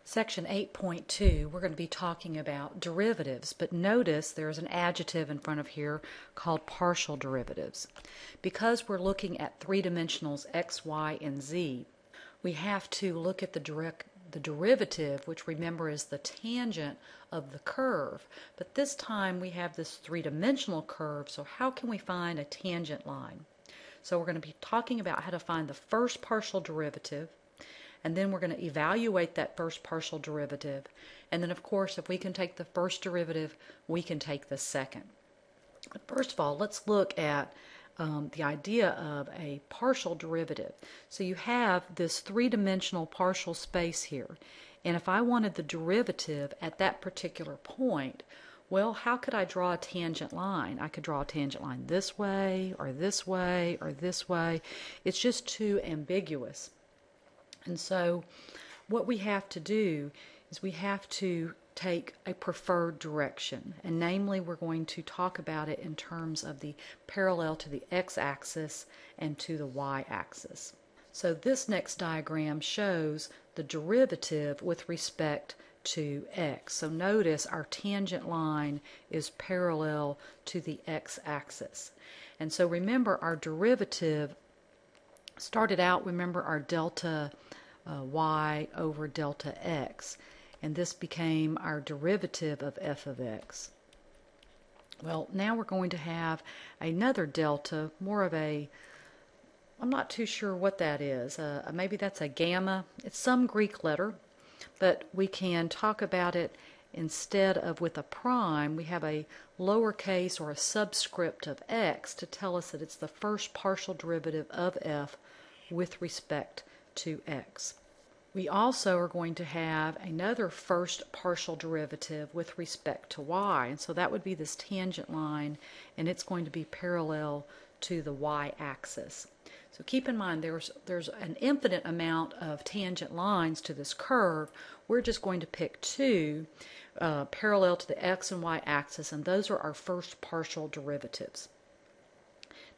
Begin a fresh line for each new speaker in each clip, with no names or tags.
Section 8.2, we're going to be talking about derivatives, but notice there's an adjective in front of here called partial derivatives. Because we're looking at three dimensionals x, y, and z, we have to look at the derivative, which remember is the tangent of the curve. But this time we have this three-dimensional curve, so how can we find a tangent line? So we're going to be talking about how to find the first partial derivative, and then we're going to evaluate that first partial derivative. And then, of course, if we can take the first derivative, we can take the second. But first of all, let's look at the idea of a partial derivative. So you have this three-dimensional partial space here. And if I wanted the derivative at that particular point, well, how could I draw a tangent line? I could draw a tangent line this way, or this way, or this way. It's just too ambiguous. And so what we have to do is we have to take a preferred direction, and namely we're going to talk about it in terms of the parallel to the x-axis and to the y-axis. So this next diagram shows the derivative with respect to x. So notice our tangent line is parallel to the x-axis. And so remember our derivative started out, remember our delta y over delta x, and this became our derivative of f of x. Well, now we're going to have another delta, more of a, I'm not too sure what that is, maybe that's a gamma. It's some Greek letter, but we can talk about it instead of with a prime. We have a lowercase or a subscript of x to tell us that it's the first partial derivative of f with respect to x. We also are going to have another first partial derivative with respect to y, and so that would be this tangent line, and it's going to be parallel to the y-axis. So keep in mind there's an infinite amount of tangent lines to this curve. We're just going to pick two parallel to the x and y axis, and those are our first partial derivatives.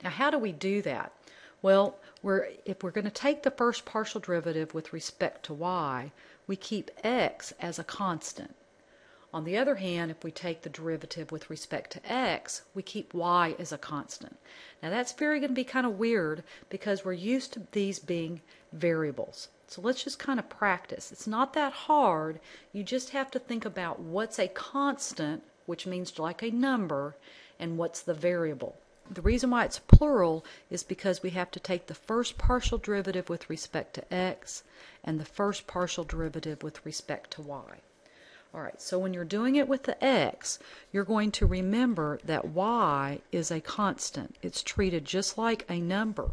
Now how do we do that? Well, if we're going to take the first partial derivative with respect to y, we keep x as a constant. On the other hand, if we take the derivative with respect to x, we keep y as a constant. Now that's going to be kind of weird because we're used to these being variables. So let's just kind of practice. It's not that hard. You just have to think about what's a constant, which means like a number, and what's the variable. The reason why it's plural is because we have to take the first partial derivative with respect to x and the first partial derivative with respect to y. Alright, so when you're doing it with the x, you're going to remember that y is a constant. It's treated just like a number.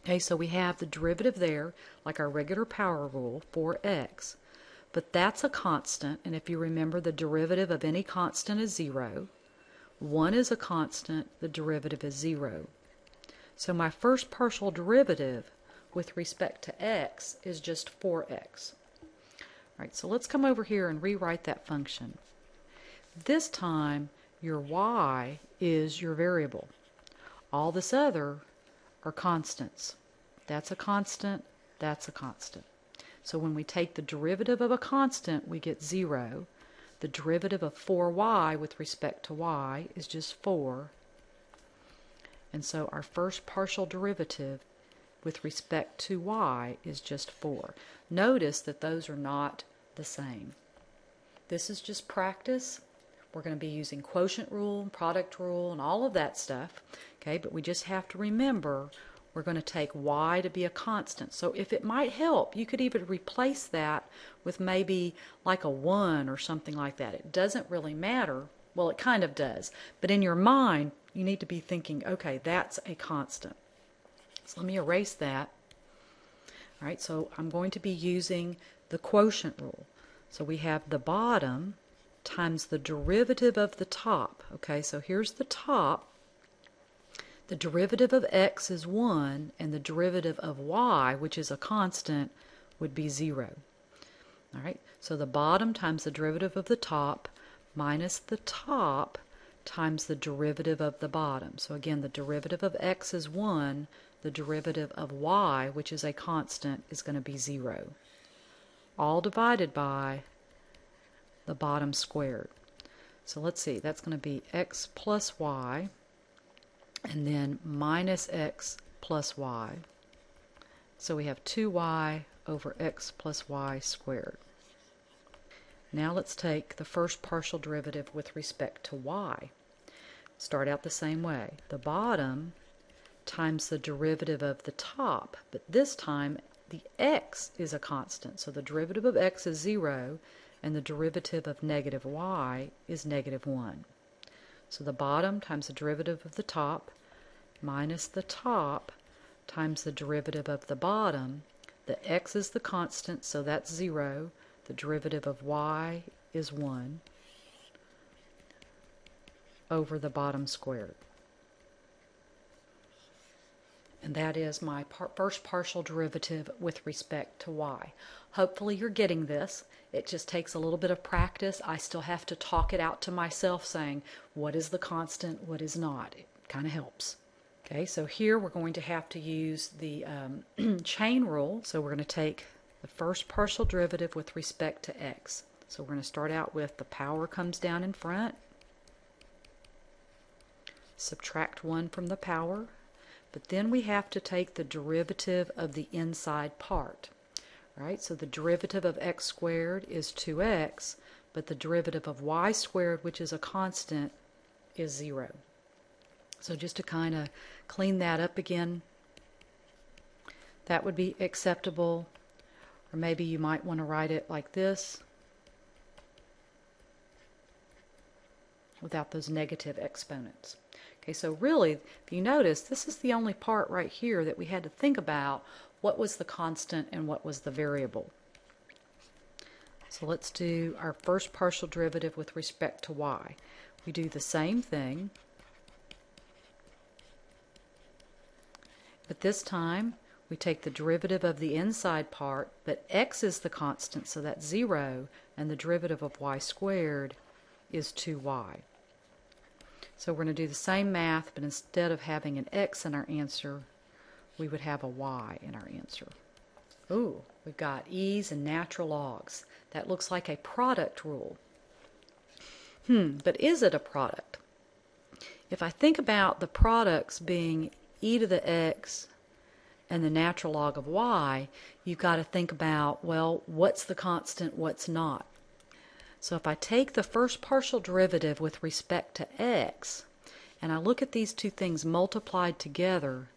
Okay, so we have the derivative there, like our regular power rule, for x. But that's a constant, and if you remember, the derivative of any constant is 0. 1 is a constant, the derivative is 0. So my first partial derivative with respect to x is just 4x. Alright, so let's come over here and rewrite that function. This time your y is your variable. All this other are constants. That's a constant, that's a constant. So when we take the derivative of a constant, we get 0. The derivative of 4y with respect to y is just 4. And so our first partial derivative with respect to y is just 4. Notice that those are not the same. This is just practice. We're going to be using quotient rule, product rule, and all of that stuff. Okay, but we just have to remember we're going to take y to be a constant. So if it might help, you could even replace that with maybe like a 1 or something like that. It doesn't really matter. Well, it kind of does. But in your mind, you need to be thinking, okay, that's a constant. So let me erase that. All right, so I'm going to be using the quotient rule. So we have the bottom times the derivative of the top. Okay, so here's the top. The derivative of x is 1, and the derivative of y, which is a constant, would be 0. All right, so the bottom times the derivative of the top minus the top times the derivative of the bottom. So again, the derivative of x is 1, the derivative of y, which is a constant, is going to be 0. all divided by the bottom squared. So let's see, that's going to be x plus y, and then minus x plus y. So we have 2y over x plus y squared. Now let's take the first partial derivative with respect to y. Start out the same way. The bottom times the derivative of the top, but this time the x is a constant. So the derivative of x is 0, and the derivative of negative y is negative 1. So the bottom times the derivative of the top minus the top times the derivative of the bottom. The x is the constant, so that's 0. The derivative of y is 1 over the bottom squared. And that is my first partial derivative with respect to y. Hopefully you're getting this. It just takes a little bit of practice. I still have to talk it out to myself saying, what is the constant, what is not. It kind of helps. Okay, so here we're going to have to use the chain rule. So we're going to take the first partial derivative with respect to x. So we're going to start out with the power comes down in front. Subtract 1 from the power. But then we have to take the derivative of the inside part. Right? So the derivative of x squared is 2x, but the derivative of y squared, which is a constant, is 0. So just to kind of clean that up again, that would be acceptable. Or maybe you might want to write it like this, without those negative exponents. Okay, so really, if you notice, this is the only part right here that we had to think about what was the constant and what was the variable. So let's do our first partial derivative with respect to y. We do the same thing, but this time we take the derivative of the inside part, but x is the constant, so that's 0, and the derivative of y squared is 2y. So we're going to do the same math, but instead of having an x in our answer, we would have a y in our answer. Ooh, we've got e's and natural logs. That looks like a product rule. But is it a product? If I think about the products being e to the x and the natural log of y, you've got to think about, well, what's the constant, what's not? So if I take the first partial derivative with respect to x, and I look at these two things multiplied together,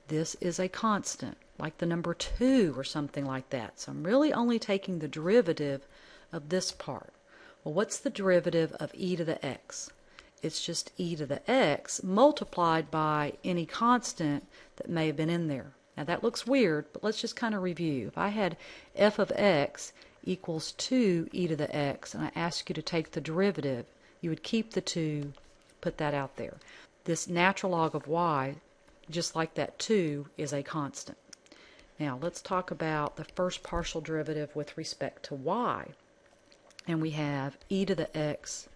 this is a constant, like the number 2 or something like that. So I'm really only taking the derivative of this part. Well, what's the derivative of e to the x? It's just e to the x multiplied by any constant that may have been in there. Now that looks weird, but let's just kind of review. If I had f of x equals 2 e to the x, and I ask you to take the derivative, you would keep the 2, put that out there. This natural log of y, just like that 2, is a constant. Now let's talk about the first partial derivative with respect to y. And we have e to the x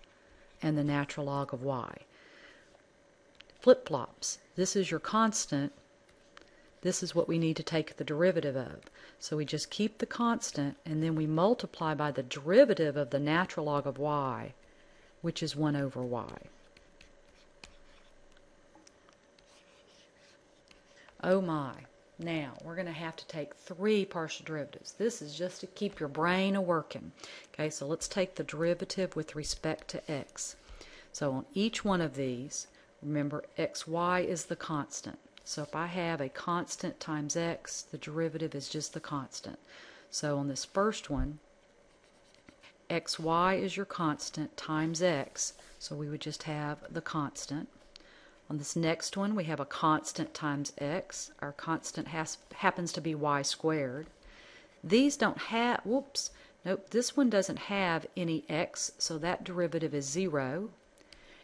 and the natural log of y. Flip-flops. This is your constant. This is what we need to take the derivative of. So we just keep the constant, and then we multiply by the derivative of the natural log of y, which is 1 over y. Oh my. Now, we're going to have to take 3 partial derivatives. This is just to keep your brain a-working. Okay, so let's take the derivative with respect to x. So on each one of these, remember xy is the constant. So if I have a constant times x, the derivative is just the constant. So on this first one, xy is your constant times x, so we would just have the constant. On this next one, we have a constant times x. Our constant happens to be y squared. These don't have, this one doesn't have any x, so that derivative is 0.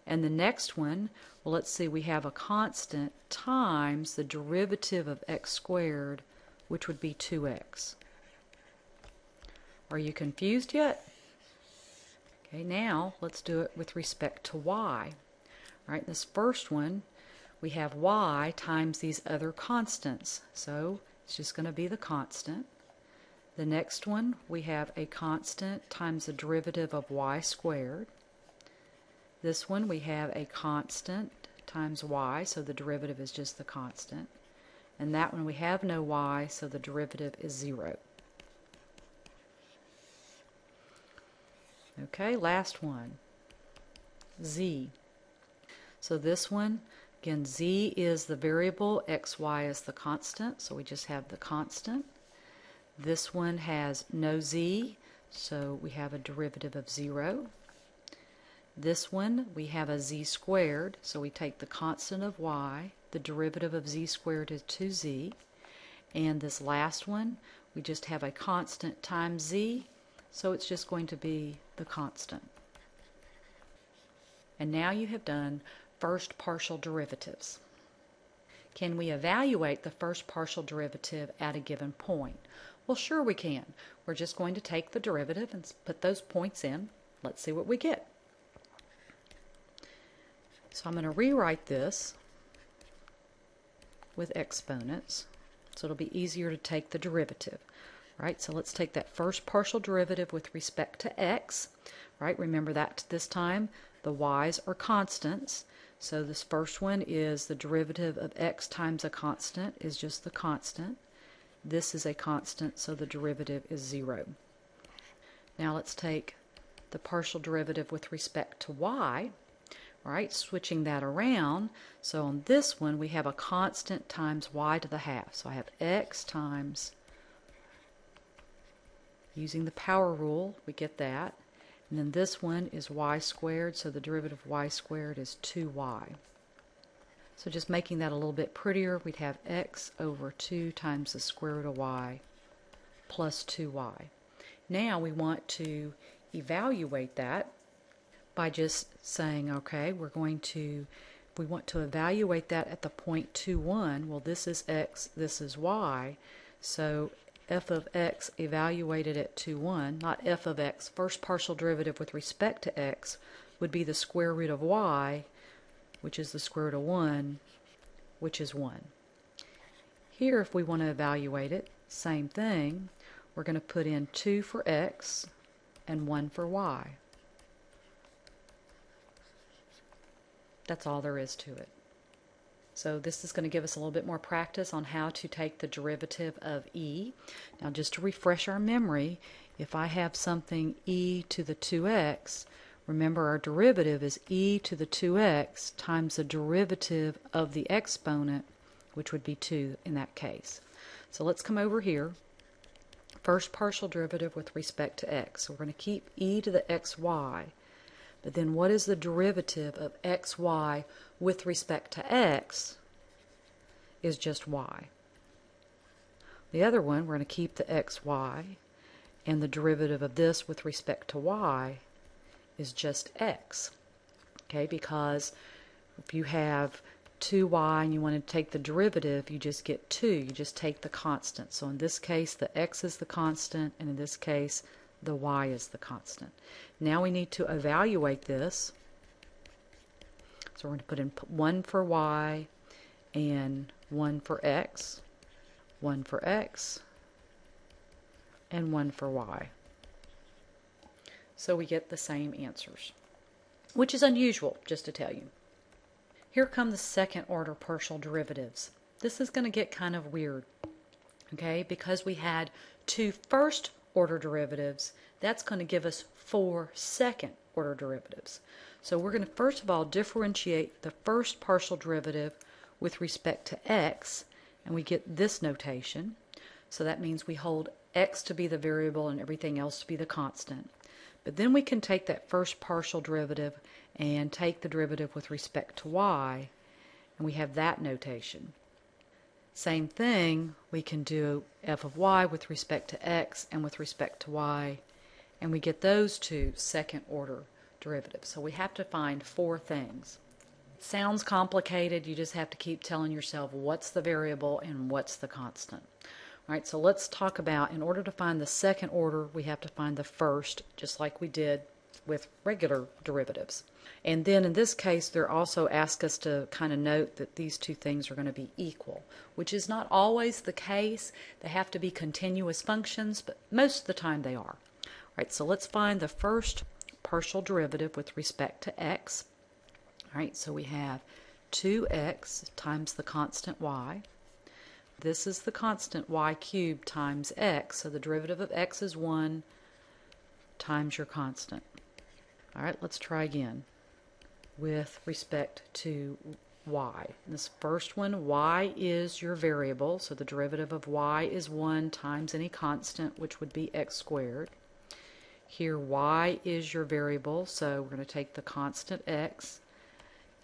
And the next one, well, let's see, we have a constant times the derivative of x squared, which would be 2x. Are you confused yet? Okay, now let's do it with respect to y. All right, this first one, we have y times these other constants. So it's just going to be the constant. The next one, we have a constant times the derivative of y squared. This one, we have a constant times y, so the derivative is just the constant. And that one, we have no y, so the derivative is 0. Okay, last one, z. So this one, again, z is the variable, xy is the constant, so we just have the constant. This one has no z, so we have a derivative of 0. This one, we have a z squared, so we take the constant of y, the derivative of z squared is 2z. And this last one, we just have a constant times z, so it's just going to be the constant. And now you have done first partial derivatives. Can we evaluate the first partial derivative at a given point? Well, sure we can. We're just going to take the derivative and put those points in. Let's see what we get. So I'm going to rewrite this with exponents, so it'll be easier to take the derivative. Right, so let's take that first partial derivative with respect to x. Right, remember that this time the y's are constants. So this first one is the derivative of x times a constant is just the constant. This is a constant, so the derivative is 0. Now let's take the partial derivative with respect to y. Right, switching that around. So on this one we have a constant times y to the half. So I have x times, using the power rule, we get that. And then this one is y squared, so the derivative of y squared is 2y. So just making that a little bit prettier, we'd have x over 2 times the square root of y plus 2y. Now we want to evaluate that by just saying, okay, we want to evaluate that at the point 2, 1. Well, this is x, this is y. So f of x evaluated at 2, 1, not f of x, first partial derivative with respect to x, would be the square root of y, which is the square root of 1, which is 1. Here, if we want to evaluate it, same thing. We're going to put in 2 for x and 1 for y. That's all there is to it. So this is going to give us a little bit more practice on how to take the derivative of e. Now just to refresh our memory, if I have something e to the 2x, remember our derivative is e to the 2x times the derivative of the exponent, which would be 2 in that case. So let's come over here. First partial derivative with respect to x. So we're going to keep e to the xy. But then what is the derivative of xy with respect to x is just y. The other one, we're going to keep the xy, and the derivative of this with respect to y is just x. Okay, because if you have 2y and you want to take the derivative, you just get 2. You just take the constant. So in this case, the x is the constant, and in this case, the y is the constant. Now we need to evaluate this. So we're going to put in 1 for y and 1 for x, 1 for x, and 1 for y. So we get the same answers, which is unusual, just to tell you. Here come the second order partial derivatives. This is going to get kind of weird, okay, because we had 2 first order derivatives. That's going to give us 4 second order derivatives. So we're going to first of all differentiate the first partial derivative with respect to x, and we get this notation. So that means we hold x to be the variable and everything else to be the constant. But then we can take that first partial derivative and take the derivative with respect to y, and we have that notation. Same thing, we can do f of y with respect to x and with respect to y, and we get those 2 second order derivatives. So we have to find 4 things. It sounds complicated, you just have to keep telling yourself what's the variable and what's the constant. All right, so let's talk about, in order to find the second order, we have to find the first, just like we did with regular derivatives. And then in this case, they're also asked us to kind of note that these two things are going to be equal, which is not always the case. They have to be continuous functions, but most of the time they are. All right, so let's find the first partial derivative with respect to x. All right, so we have 2x times the constant y. This is the constant y cubed times x, so the derivative of x is 1 times your constant. All right, let's try again with respect to y. This first one, y is your variable, so the derivative of y is 1 times any constant, which would be x squared. Here, y is your variable, so we're going to take the constant x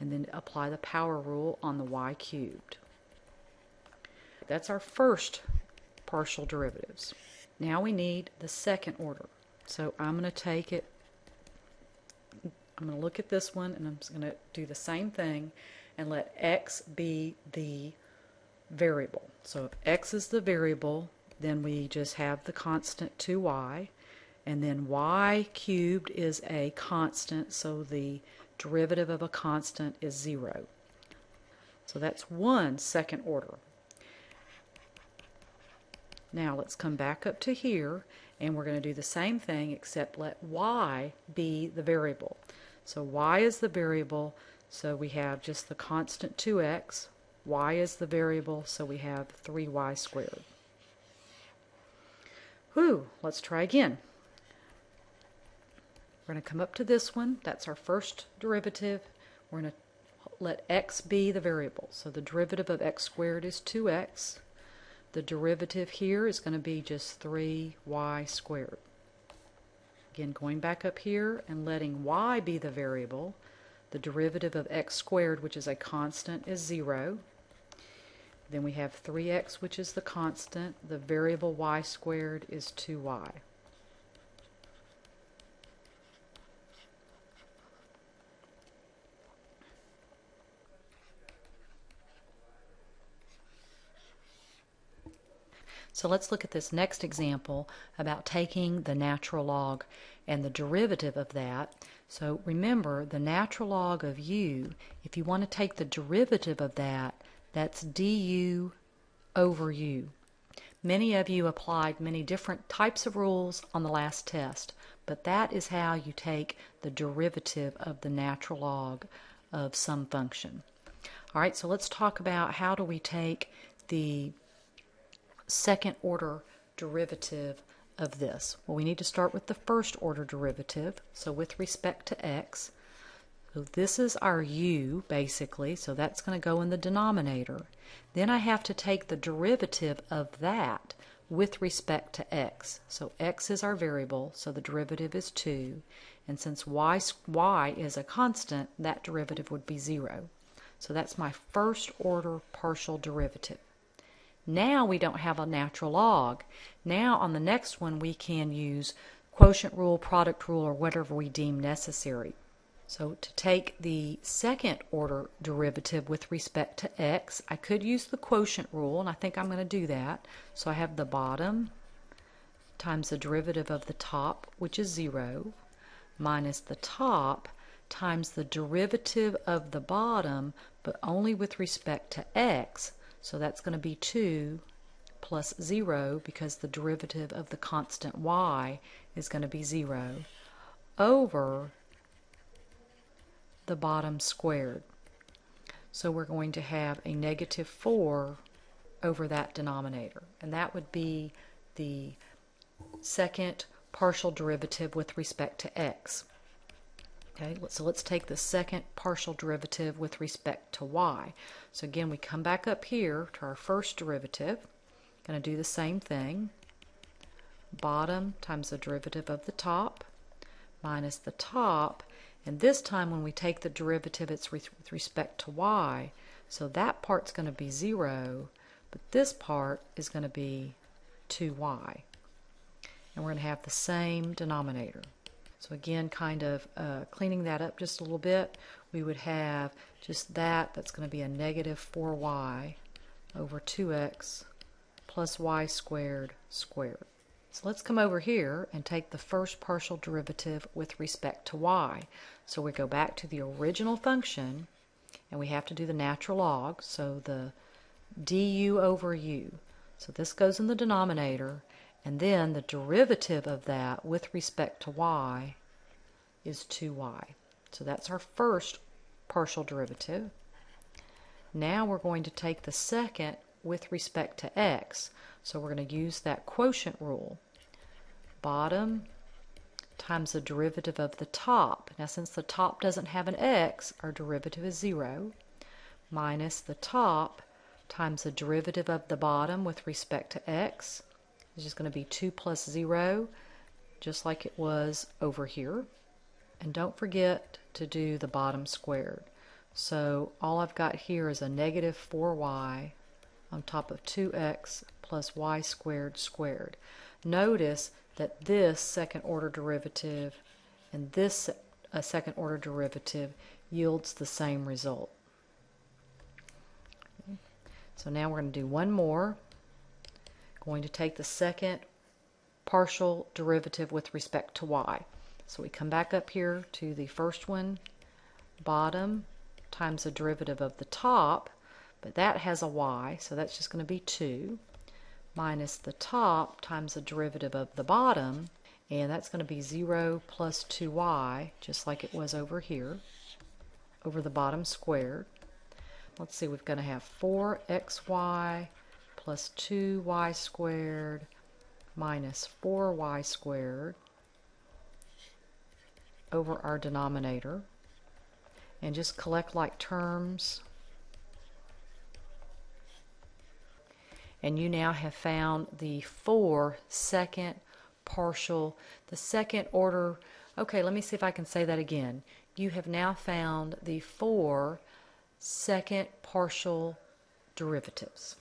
and then apply the power rule on the y cubed. That's our first partial derivatives. Now we need the second order. So I'm going to take it, I'm going to look at this one, and I'm just going to do the same thing and let x be the variable. So if x is the variable, then we just have the constant 2y, and then y cubed is a constant, so the derivative of a constant is 0. So that's one second order. Now let's come back up to here, and we're going to do the same thing except let y be the variable. So y is the variable, so we have just the constant 2x. Y is the variable, so we have 3y squared. Whew, let's try again. We're going to come up to this one. That's our first derivative. We're going to let x be the variable. So the derivative of x squared is 2x. The derivative here is going to be just 3y squared. Again, going back up here and letting y be the variable, the derivative of x squared, which is a constant, is 0. Then we have 3x, which is the constant. The variable y squared is 2y. So let's look at this next example about taking the natural log and the derivative of that. So remember, the natural log of u, if you want to take the derivative of that, that's du over u. Many of you applied many different types of rules on the last test, but that is how you take the derivative of the natural log of some function. All right, so let's talk about how do we take the second order derivative of this. Well, we need to start with the first order derivative. So with respect to x, so this is our u basically, so that's going to go in the denominator. Then I have to take the derivative of that with respect to x. So x is our variable, so the derivative is 2. And since y is a constant, that derivative would be 0. So that's my first order partial derivative. Now we don't have a natural log. Now on the next one we can use quotient rule, product rule, or whatever we deem necessary. So to take the second order derivative with respect to x, I could use the quotient rule, and I think I'm going to do that. So I have the bottom times the derivative of the top, which is 0, minus the top times the derivative of the bottom, but only with respect to x. So that's going to be 2 plus 0, because the derivative of the constant y is going to be 0, over the bottom squared. So we're going to have a negative 4 over that denominator. And that would be the second partial derivative with respect to x. Okay, so let's take the second partial derivative with respect to y. So again, we come back up here to our first derivative. Going to do the same thing. Bottom times the derivative of the top minus the top. And this time when we take the derivative, it's with respect to y. So that part's going to be 0, but this part is going to be 2y. And we're going to have the same denominator. So again, kind of cleaning that up just a little bit, we would have just that's going to be a negative 4y over 2x plus y squared squared. So let's come over here and take the first partial derivative with respect to y. So we go back to the original function, and we have to do the natural log, so the du over u. So this goes in the denominator, and then the derivative of that with respect to y is 2y. So that's our first partial derivative. Now we're going to take the second with respect to x. So we're going to use that quotient rule. Bottom times the derivative of the top. Now since the top doesn't have an x, our derivative is 0, minus the top times the derivative of the bottom with respect to x. It's just going to be 2 plus 0, just like it was over here. And don't forget to do the bottom squared. So all I've got here is a negative 4y on top of 2x plus y squared squared. Notice that this second order derivative and this second order derivative yields the same result. Okay. So now we're going to do one more. Going to take the second partial derivative with respect to y. So we come back up here to the first one, bottom times the derivative of the top, but that has a y, so that's just going to be 2, minus the top times the derivative of the bottom, and that's going to be 0 plus 2y, just like it was over here, over the bottom squared. Let's see, we're going to have 4xy plus 2y squared minus 4y squared over our denominator. And just collect like terms. And you now have found the second order. Okay, let me see if I can say that again. You have now found the 4 second partial derivatives.